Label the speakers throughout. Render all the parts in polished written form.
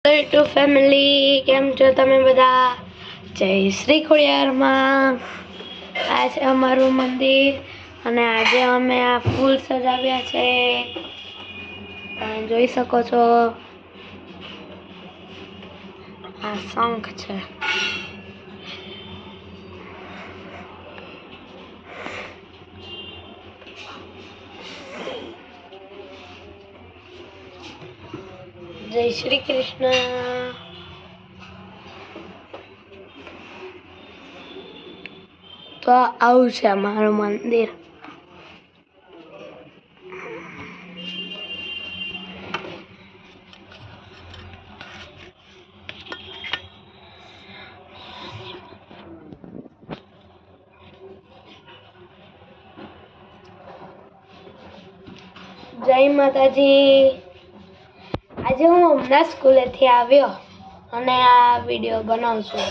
Speaker 1: YouTube family, કેમ છો તમે બધા? જય શ્રી ખોડિયારમાં. આ છે અમારું મંદિર અને આજે અમે આ ફૂલ સજાવ્યા છે. તમે જોઈ શકો છો, આ શંખ છે. જય શ્રી કૃષ્ણ. તો આવું છે અમારું મંદિર. જય માતાજી. આજે હું હમણાં સ્કૂલેથી આવ્યો અને આ વિડીયો બનાવું છું.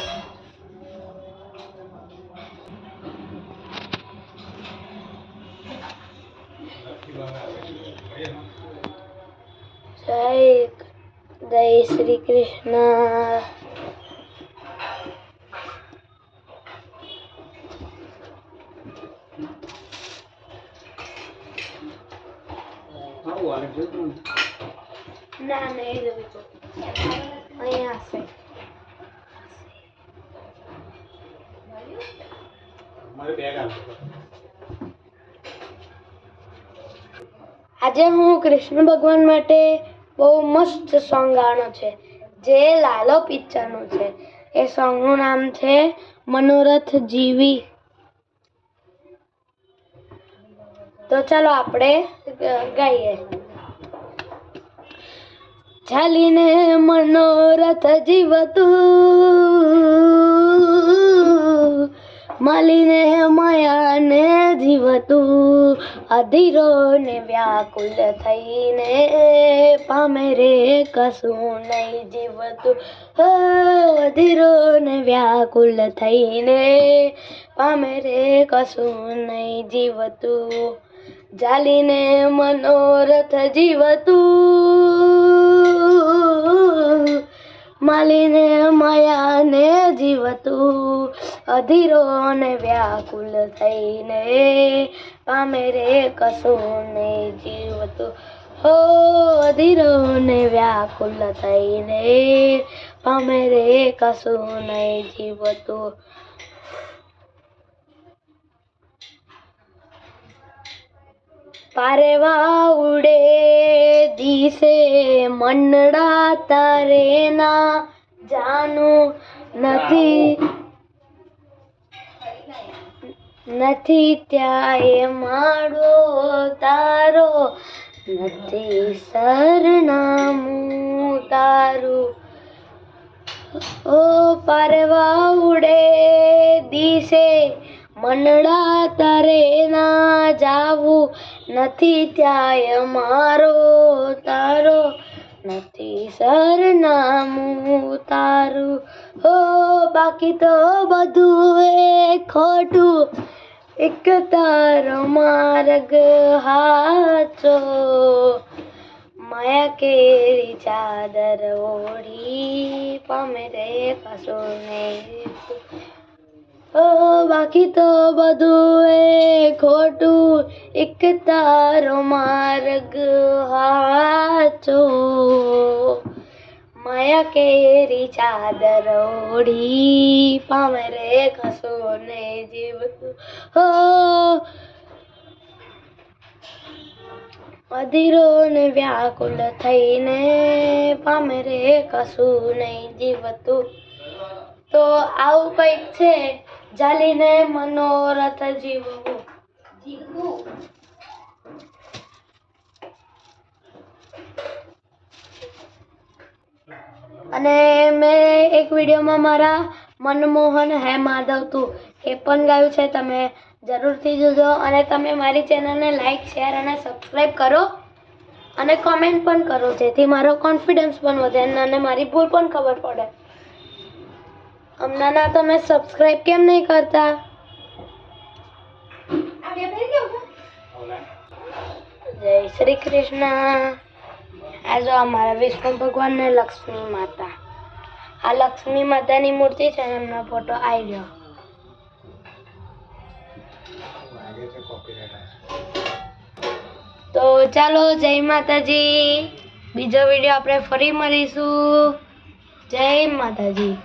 Speaker 1: જય શ્રી કૃષ્ણ. ના નહીં જોઈતો, અહીંયા છે. આજે હું કૃષ્ણ ભગવાન માટે બહુ મસ્ત સોંગ ગાવાનો છે, જે લાલો પિક્ચરનું છે. એ સોંગનું નામ છે મનોરથ જીવી. તો ચાલો આપણે ગાઈએ. ચાલીને મનોરથ જીવતું, મળીને માયાને જીવતું, અધીરો ને વ્યાકુલ થઈને પામે રે કશું નહીં જીવતું. અધીરો ને વ્યાકુલ થઈને પામે રે કશું નહીં જીવતું. ચાલીને મનોરથ જીવતું, માલીને માયાને જીવતું, અધીરો ને વ્યાકુલ થઈને પામે રે કશું નહીં જીવતું. હો અધીરો ને વ્યાકુલ થઈને પામે રે કશું નહીં જીવતું. પારેવા ઉડે દિશે મંડળા તારે ના જાનું નથી ત્યાં એ માળો તારો, નથી સરનામું તારું. ઓ પારેવા ઉડે દિશે મંડળા તારે ના જાવું, નથી ત્યાં મારો તારો, નથી સરનામું તારું. હો બાકી તો બધું એ ખોટું, એક તારો માર્ગ હાચો. માયા કેરી ચાદર ઓઢી પામે રે કશું નહીં. બાકી તો બધું એ ખોટું, એક તારો માર્ગ હાચો. માયા કેરી ચાદર ઓઢી પામે રે કશું નહીં જીવતું. અધીરો ને વ્યાકુલ થઈને પામે રે કશું નહીં જીવતું. તો આવું કંઈક છે, ચાલીને મનોરથ જીવવું. અને મેં એક વિડીયોમાં મારા મનમોહન હે માધવ તું એ પણ ગાયું છે. તમે જરૂરથી જોજો અને તમે મારી ચેનલને લાઈક, શેર અને સબસ્ક્રાઈબ કરો અને કોમેન્ટ પણ કરો, જેથી મારો કોન્ફિડન્સ પણ વધે અને મારી ભૂલ પણ ખબર પડે. હમણાં તમે સબસ્ક્રાઈબ કેમ નહીં કરતા? જય શ્રી કૃષ્ણ. આ જો અમારા વિષ્ણુ ભગવાન ને લક્ષ્મી માતા. આ લક્ષ્મી માતાની મૂર્તિ છે અને એમનો ફોટો આવી ગયો. તો ચાલો, જય માતાજી. બીજો વિડીયો આપણે ફરી મળીશું. જય માતાજી.